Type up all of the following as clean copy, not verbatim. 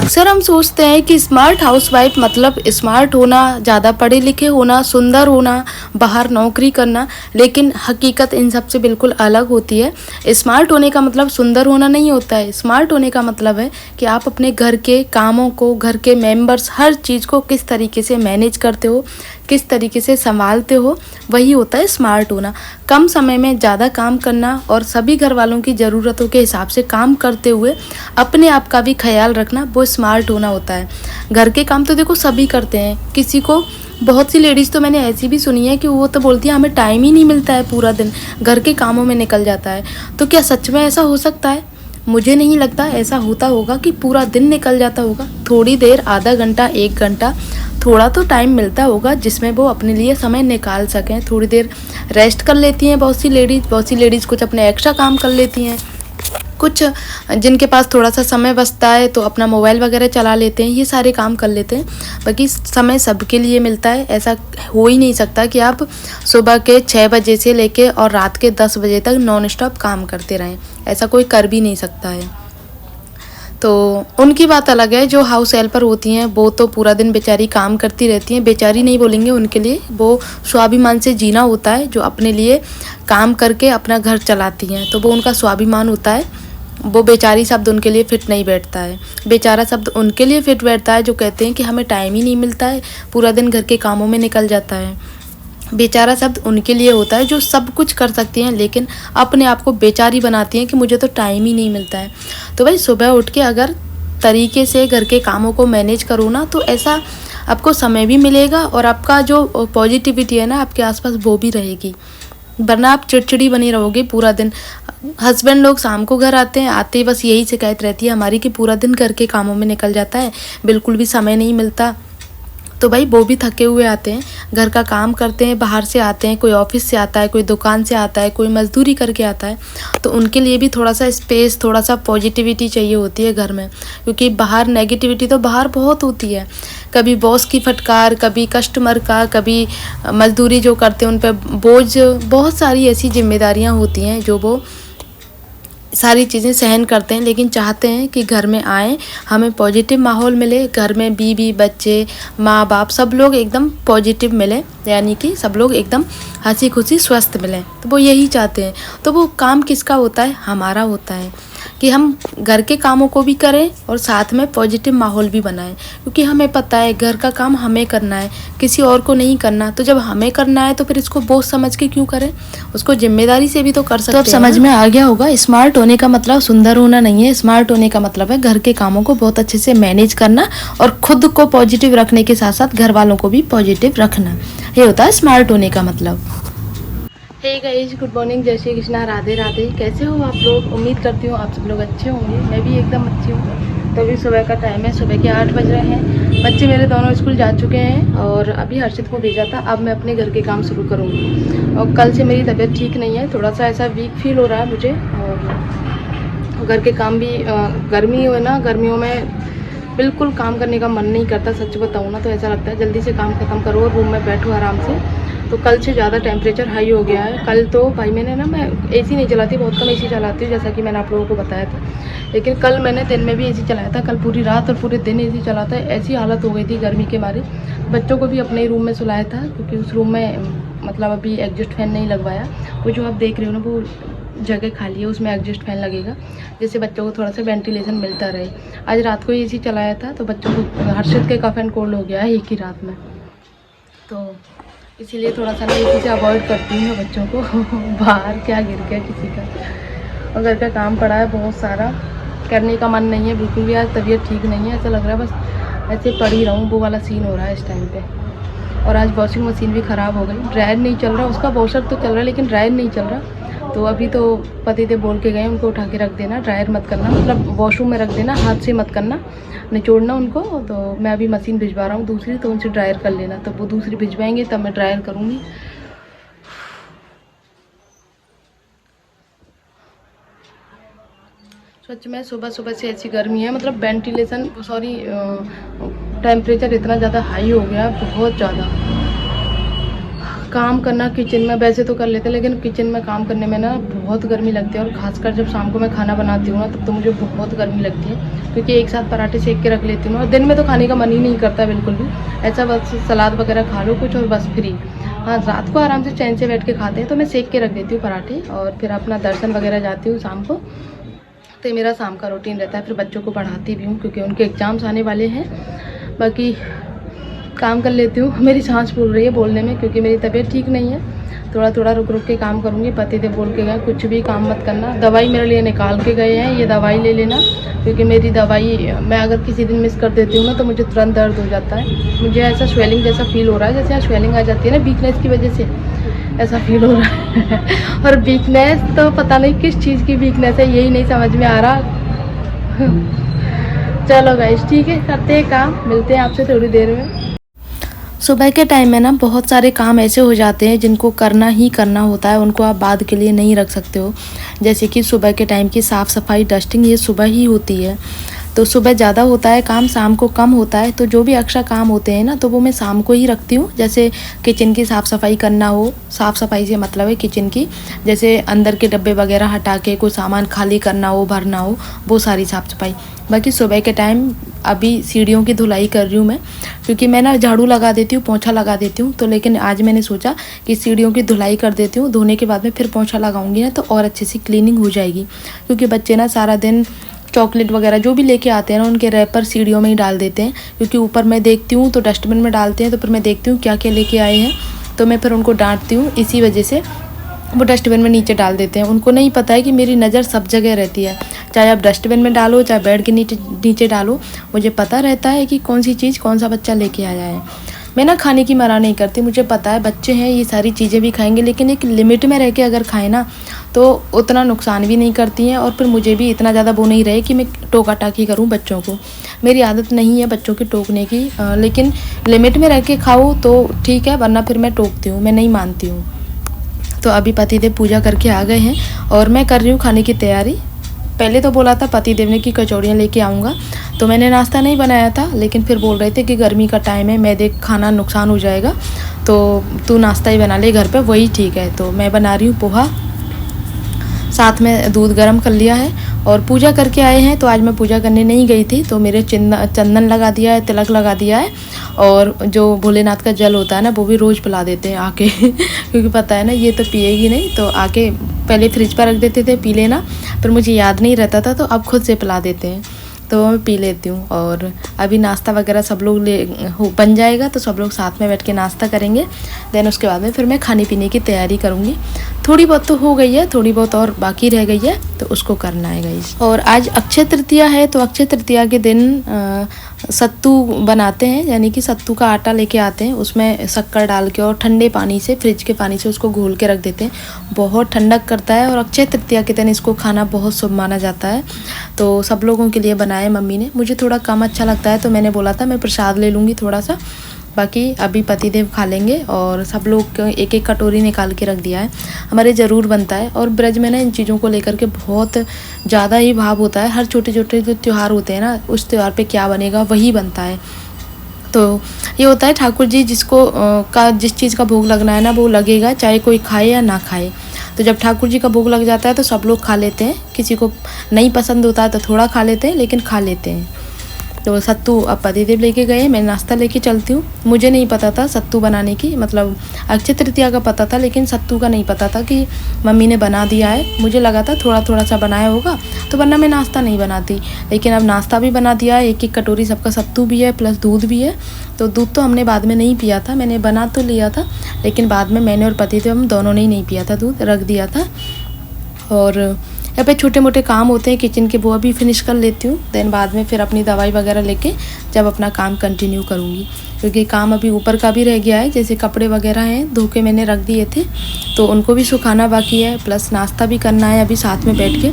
अक्सर हम सोचते हैं कि स्मार्ट हाउसवाइफ मतलब स्मार्ट होना, ज़्यादा पढ़े लिखे होना, सुंदर होना, बाहर नौकरी करना, लेकिन हकीकत इन सब से बिल्कुल अलग होती है। स्मार्ट होने का मतलब सुंदर होना नहीं होता है। स्मार्ट होने का मतलब है कि आप अपने घर के कामों को, घर के मेंबर्स, हर चीज़ को किस तरीके से मैनेज करते हो, किस तरीके से संभालते हो, वही होता है स्मार्ट होना। कम समय में ज़्यादा काम करना और सभी घर वालों की ज़रूरतों के हिसाब से काम करते हुए अपने आप का भी ख्याल रखना, वो स्मार्ट होना होता है। घर के काम तो देखो सभी करते हैं, किसी को, बहुत सी लेडीज़ तो मैंने ऐसी भी सुनी है कि वो तो बोलती है हमें टाइम ही नहीं मिलता है, पूरा दिन घर के कामों में निकल जाता है। तो क्या सच में ऐसा हो सकता है? मुझे नहीं लगता ऐसा होता होगा कि पूरा दिन निकल जाता होगा। थोड़ी देर, आधा घंटा, 1 घंटा थोड़ा तो टाइम मिलता होगा जिसमें वो अपने लिए समय निकाल सकें। थोड़ी देर रेस्ट कर लेती हैं बहुत सी लेडीज़ कुछ अपने एक्स्ट्रा काम कर लेती हैं। कुछ जिनके पास थोड़ा सा समय बचता है तो अपना मोबाइल वगैरह चला लेते हैं, ये सारे काम कर लेते हैं। बाकी समय सबके लिए मिलता है। ऐसा हो ही नहीं सकता कि आप सुबह के 6 बजे से लेके और रात के 10 बजे तक नॉन स्टॉप काम करते रहें। ऐसा कोई कर भी नहीं सकता है। तो उनकी बात अलग है। जो हाउस हेल्पर होती हैं वो तो पूरा दिन बेचारी काम करती रहती हैं। बेचारी नहीं बोलेंगे उनके लिए, वो स्वाभिमान से जीना होता है। जो अपने लिए काम करके अपना घर चलाती हैं तो वो उनका स्वाभिमान होता है। वो बेचारी शब्द उनके लिए फिट नहीं बैठता है। बेचारा शब्द उनके लिए फिट बैठता है जो कहते हैं कि हमें टाइम ही नहीं मिलता है, पूरा दिन घर के कामों में निकल जाता है। बेचारा शब्द उनके लिए होता है जो सब कुछ कर सकती हैं लेकिन अपने आप को बेचारी बनाती हैं कि मुझे तो टाइम ही नहीं मिलता है। तो भाई सुबह उठ के अगर तरीके से घर के कामों को मैनेज करो ना, तो ऐसा आपको समय भी मिलेगा और आपका जो पॉजिटिविटी है ना आपके आसपास वो भी रहेगी। वरना आप चिड़चिड़ी बनी रहोगे पूरा दिन। हस्बैंड लोग शाम को घर आते हैं, आते ही बस यही शिकायत रहती है हमारी कि पूरा दिन घर के कामों में निकल जाता है, बिल्कुल भी समय नहीं मिलता। तो भाई वो भी थके हुए आते हैं, घर का काम करते हैं, बाहर से आते हैं, कोई ऑफिस से आता है, कोई दुकान से आता है, कोई मजदूरी करके आता है। तो उनके लिए भी थोड़ा सा स्पेस, थोड़ा सा पॉजिटिविटी चाहिए होती है घर में, क्योंकि बाहर नेगेटिविटी तो बाहर बहुत होती है। कभी बॉस की फटकार, कभी कस्टमर का, कभी मजदूरी जो करते हैं उन पर बोझ, बहुत सारी ऐसी जिम्मेदारियाँ होती हैं जो वो सारी चीज़ें सहन करते हैं। लेकिन चाहते हैं कि घर में आएँ, हमें पॉजिटिव माहौल मिले, घर में बीवी बच्चे माँ बाप सब लोग एकदम पॉजिटिव मिले, यानी कि सब लोग एकदम हंसी खुशी स्वस्थ मिलें। तो वो यही चाहते हैं। तो वो काम किसका होता है? हमारा होता है कि हम घर के कामों को भी करें और साथ में पॉजिटिव माहौल भी बनाएं, क्योंकि हमें पता है घर का काम हमें करना है, किसी और को नहीं करना। तो जब हमें करना है तो फिर इसको बोझ समझ के क्यों करें, उसको जिम्मेदारी से भी तो कर सकते हैं। तो अब समझ में आ गया होगा, स्मार्ट होने का मतलब सुंदर होना नहीं है। स्मार्ट होने का मतलब है घर के कामों को बहुत अच्छे से मैनेज करना और खुद को पॉजिटिव रखने के साथ साथ घर वालों को भी पॉजिटिव रखना। ये होता है स्मार्ट होने का मतलब। हे गाइस, गुड मॉर्निंग, जय श्री कृष्णा, राधे राधे। कैसे हो आप लोग? उम्मीद करती हूँ आप सब लोग अच्छे होंगे। मैं भी एकदम अच्छी हूँ। तो अभी सुबह का टाइम है, सुबह के 8 बज रहे हैं। बच्चे मेरे दोनों स्कूल जा चुके हैं और अभी हर्षित को भेजा था। अब मैं अपने घर के काम शुरू करूँगी। और कल से मेरी तबीयत ठीक नहीं है, थोड़ा सा ऐसा वीक फील हो रहा है मुझे। और घर के काम भी, गर्मी है ना, गर्मियों में बिल्कुल काम करने का मन नहीं करता। सच बताऊँ ना तो ऐसा लगता है जल्दी से काम ख़त्म करो और रूम में बैठो आराम से। तो कल से ज़्यादा टेम्परेचर हाई हो गया है। कल तो भाई मैंने ना, मैं एसी नहीं चलाती, बहुत कम एसी चलाती हूँ जैसा कि मैंने आप लोगों को बताया था। लेकिन कल मैंने दिन में भी एसी चलाया था। कल पूरी रात और पूरे दिन एसी चला था। ऐसी हालत हो गई थी गर्मी के मारे। बच्चों को भी अपने ही रूम में सुलाया था क्योंकि उस रूम में मतलब अभी एग्जॉस्ट फैन नहीं लगवाया। वो जो आप देख रहे हो ना वो जगह खाली है, उसमें एग्जॉस्ट फैन लगेगा जिससे बच्चों को थोड़ा सा वेंटिलेशन मिलता रहे। आज रात को एसी चलाया था तो बच्चों को, हर्षित के कफ एंड कोल्ड हो गया है एक ही रात में। तो इसीलिए थोड़ा सा मैं एसी से अवॉइड करती हूँ बच्चों को। बाहर क्या गिर गया किसी का। और घर का काम पड़ा है बहुत सारा, करने का मन नहीं है बिल्कुल भी। आज तबीयत ठीक नहीं है, ऐसा लग रहा है बस ऐसे पड़ी ही रहूँ, वो वाला सीन हो रहा है इस टाइम पे। और आज वॉशिंग मशीन भी ख़राब हो गई, ड्रायर नहीं चल रहा। उसका वॉशर तो चल रहा है लेकिन ड्रायर नहीं चल रहा। तो अभी तो पति थे बोल के गए उनको उठा के रख देना, ड्रायर मत करना, मतलब वॉशरूम में रख देना, हाथ से मत करना, निचोड़ना उनको। तो मैं अभी मशीन भिजवा रहा हूँ दूसरी, तो उनसे ड्रायर कर लेना। तो वो दूसरी भिजवाएंगे तब मैं ड्रायर करूँगी। सच में सुबह सुबह से ऐसी गर्मी है, मतलब वेंटिलेशन सॉरी टेम्परेचर इतना ज़्यादा हाई हो गया, बहुत ज़्यादा। काम करना किचन में वैसे तो कर लेते हैं, लेकिन किचन में काम करने में ना बहुत गर्मी लगती है। और ख़ासकर जब शाम को मैं खाना बनाती हूँ ना, तब तो मुझे बहुत गर्मी लगती है, क्योंकि एक साथ पराठे सेक के रख लेती हूँ और दिन में तो खाने का मन ही नहीं करता बिल्कुल भी। ऐसा बस सलाद वगैरह खा लो कुछ और बस फ्री। हाँ, रात को आराम से चैन से बैठ के खाते हैं, तो मैं सेक के रख देती हूँ पराठे और फिर अपना दर्शन वगैरह जाती हूँ शाम को। तो ये मेरा शाम का रूटीन रहता है। फिर बच्चों को पढ़ाती भी हूँ क्योंकि उनके एग्ज़ाम्स आने वाले हैं। बाकी काम कर लेती हूँ। मेरी सांस फूल रही है बोलने में, क्योंकि मेरी तबीयत ठीक नहीं है। थोड़ा थोड़ा रुक रुक के काम करूँगी। पतिदेव बोल के गए कुछ भी काम मत करना। दवाई मेरे लिए निकाल के गए हैं, ये दवाई ले लेना, क्योंकि मेरी दवाई मैं अगर किसी दिन मिस कर देती हूँ ना, तो मुझे तुरंत दर्द हो जाता है। मुझे ऐसा स्वेलिंग जैसा फील हो रहा है, जैसे यहाँ स्वेलिंग आ जाती है ना वीकनेस की वजह से, ऐसा फील हो रहा है। और वीकनेस तो पता नहीं किस चीज़ की वीकनेस है, यही नहीं समझ में आ रहा। चलो गाइस, ठीक है, करते हैं काम, मिलते हैं आपसे थोड़ी देर में। सुबह के टाइम में ना बहुत सारे काम ऐसे हो जाते हैं जिनको करना ही करना होता है, उनको आप बाद के लिए नहीं रख सकते हो। जैसे कि सुबह के टाइम की साफ़ सफाई, डस्टिंग, ये सुबह ही होती है। तो सुबह ज़्यादा होता है काम, शाम को कम होता है। तो जो भी एक्स्ट्रा काम होते हैं ना, तो वो मैं शाम को ही रखती हूँ। जैसे किचन की साफ़ सफाई करना हो, साफ़ सफाई से मतलब है किचन की, जैसे अंदर के डब्बे वगैरह हटा के कोई सामान खाली करना हो, भरना हो, वो सारी साफ़ सफाई। बाकी सुबह के टाइम अभी सीढ़ियों की धुलाई कर रही हूँ मैं, क्योंकि मैं ना झाड़ू लगा देती हूँ, पोंछा लगा देती हूँ। तो लेकिन आज मैंने सोचा कि सीढ़ियों की धुलाई कर देती हूँ, धोने के बाद में फिर पोंछा लगाऊंगी ना, तो और अच्छे से क्लीनिंग हो जाएगी। क्योंकि बच्चे ना सारा दिन चॉकलेट वगैरह जो भी लेके आते हैं ना, उनके रैपर सीढ़ियों में ही डाल देते हैं। क्योंकि ऊपर मैं देखती हूँ तो डस्टबिन में डालते हैं, तो फिर मैं देखती हूँ क्या क्या लेके आए हैं, तो मैं फिर उनको डांटती हूँ। इसी वजह से वो डस्टबिन में नीचे डाल देते हैं। उनको नहीं पता है कि मेरी नज़र सब जगह रहती है, चाहे आप डस्टबिन में डालो, चाहे बेड के नीचे डालो, मुझे पता रहता है कि कौन सी चीज़ कौन सा बच्चा लेके आया है। मैं ना खाने की मना नहीं करती, मुझे पता है बच्चे हैं, ये सारी चीज़ें भी खाएंगे, लेकिन एक लिमिट में रह के अगर खाएं ना, तो उतना नुकसान भी नहीं करती हैं। और फिर मुझे भी इतना ज़्यादा वो नहीं रहे कि मैं टोका टाकी करूँ बच्चों को। मेरी आदत नहीं है बच्चों की टोकने की, लेकिन लिमिट में रह के खाओ तो ठीक है, वरना फिर मैं टोकती हूँ, मैं नहीं मानती हूँ। तो अभी पतिदेव पूजा करके आ गए हैं और मैं कर रही हूँ खाने की तैयारी। पहले तो बोला था पतिदेव ने कि कचौड़ियाँ लेके आऊँगा, तो मैंने नाश्ता नहीं बनाया था, लेकिन फिर बोल रहे थे कि गर्मी का टाइम है, मैदे खाना नुकसान हो जाएगा, तो तू नाश्ता ही बना ले घर पे, वही ठीक है। तो मैं बना रही हूँ पोहा, साथ में दूध गर्म कर लिया है। और पूजा करके आए हैं, तो आज मैं पूजा करने नहीं गई थी, तो मेरे चंदन लगा दिया है, तिलक लगा दिया है। और जो भोलेनाथ का जल होता है ना, वो भी रोज़ पिला देते हैं आके क्योंकि पता है ना ये तो पिएगी नहीं, तो आके पहले फ्रिज पर रख देते थे पी लेना, फिर मुझे याद नहीं रहता था, तो अब खुद से पिला देते हैं, तो मैं पी लेती हूँ। और अभी नाश्ता वगैरह सब लोग बन जाएगा, तो सब लोग साथ में बैठ के नाश्ता करेंगे। देन उसके बाद में फिर मैं खाने पीने की तैयारी करूँगी। थोड़ी बहुत तो हो गई है, थोड़ी बहुत और बाकी रह गई है, तो उसको करना है गाइस। और आज अक्षय तृतीया है, तो अक्षय तृतीया के दिन सत्तू बनाते हैं, यानी कि सत्तू का आटा लेके आते हैं, उसमें शक्कर डाल के और ठंडे पानी से, फ्रिज के पानी से उसको घोल के रख देते हैं, बहुत ठंडक करता है। और अक्षय तृतीया के दिन इसको खाना बहुत शुभ माना जाता है। तो सब लोगों के लिए बनाया मम्मी ने, मुझे थोड़ा कम अच्छा लगता है, तो मैंने बोला था मैं प्रसाद ले लूँगी थोड़ा सा, बाकी अभी पतिदेव खा लेंगे। और सब लोग एक एक कटोरी निकाल के रख दिया है, हमारे ज़रूर बनता है। और ब्रज में ना इन चीज़ों को लेकर के बहुत ज़्यादा ही भाव होता है। हर छोटे छोटे जो त्यौहार होते हैं ना, उस त्यौहार पे क्या बनेगा वही बनता है। तो ये होता है ठाकुर जी जिसको का जिस चीज़ का भोग लगना है ना, वो लगेगा, चाहे कोई खाए या ना खाए। तो जब ठाकुर जी का भोग लग जाता है तो सब लोग खा लेते हैं, किसी को नहीं पसंद होता है तो थोड़ा खा लेते हैं, लेकिन खा लेते हैं। तो सत्तू अब पतिदेव लेके गए, मैं नाश्ता लेके चलती हूँ। मुझे नहीं पता था सत्तू बनाने की, मतलब अक्षय तृतीया का पता था, लेकिन सत्तू का नहीं पता था कि मम्मी ने बना दिया है। मुझे लगा था थोड़ा थोड़ा सा बनाया होगा, तो वरना मैं नाश्ता नहीं बनाती, लेकिन अब नाश्ता भी बना दिया है। एक एक कटोरी सबका सत्तू भी है, प्लस दूध भी है। तो दूध तो हमने बाद में नहीं पिया था, मैंने बना तो लिया था, लेकिन बाद में मैंने और पतिदेव हम दोनों ने ही नहीं पिया था, दूध रख दिया था। और यहाँ पे छोटे मोटे काम होते हैं किचन के, वो अभी फिनिश कर लेती हूँ। देन बाद में फिर अपनी दवाई वगैरह लेके जब अपना काम कंटिन्यू करूँगी, क्योंकि काम अभी ऊपर का भी रह गया है। जैसे कपड़े वगैरह हैं धो के मैंने रख दिए थे, तो उनको भी सुखाना बाकी है, प्लस नाश्ता भी करना है अभी साथ में बैठ के।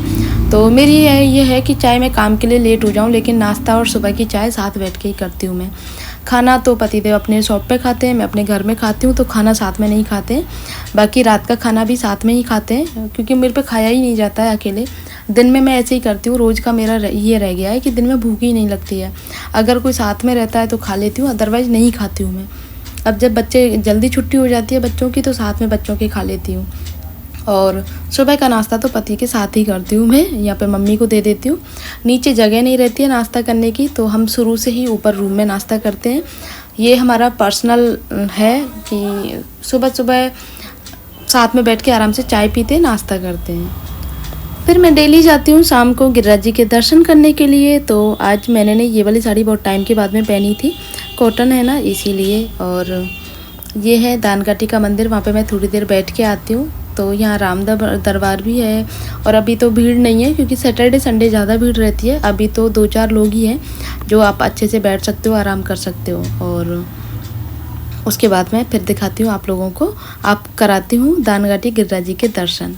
तो मेरी ये है कि चाहे मैं काम के लिए लेट हो जाऊँ, लेकिन नाश्ता और सुबह की चाय साथ बैठ के ही करती हूँ मैं। खाना तो पतिदेव अपने शॉप पे खाते हैं, मैं अपने घर में खाती हूँ, तो खाना साथ में नहीं खाते हैं। बाकी रात का खाना भी साथ में ही खाते हैं, क्योंकि मेरे पे खाया ही नहीं जाता है अकेले। दिन में मैं ऐसे ही करती हूँ, रोज़ का मेरा ये रह गया है कि दिन में भूख ही नहीं लगती है। अगर कोई साथ में रहता है तो खा लेती हूँ, अदरवाइज़ नहीं खाती हूँ मैं। अब जब बच्चे जल्दी छुट्टी हो जाती है बच्चों की तो साथ में बच्चों की खा लेती हूँ। और सुबह का नाश्ता तो पति के साथ ही करती हूँ मैं, यहाँ पे मम्मी को दे देती हूँ। नीचे जगह नहीं रहती है नाश्ता करने की तो हम शुरू से ही ऊपर रूम में नाश्ता करते हैं। ये हमारा पर्सनल है कि सुबह सुबह साथ में बैठ के आराम से चाय पीते नाश्ता करते हैं। फिर मैं डेली जाती हूँ शाम को गिरिराज जी के दर्शन करने के लिए। तो आज मैंने ये वाली साड़ी बहुत टाइम के बाद में पहनी थी, कॉटन है ना इसीलिए। और ये है दानकाटी का मंदिर, वहाँ पे मैं थोड़ी देर बैठ के आती हूँ। तो यहाँ राम दरबार भी है और अभी तो भीड़ नहीं है क्योंकि सैटरडे संडे ज़्यादा भीड़ रहती है। अभी तो 2-4 लोग ही हैं जो आप अच्छे से बैठ सकते हो, आराम कर सकते हो। और उसके बाद मैं फिर दिखाती हूँ आप लोगों को, आप कराती हूँ दानकाटी गिरिराज जी के दर्शन।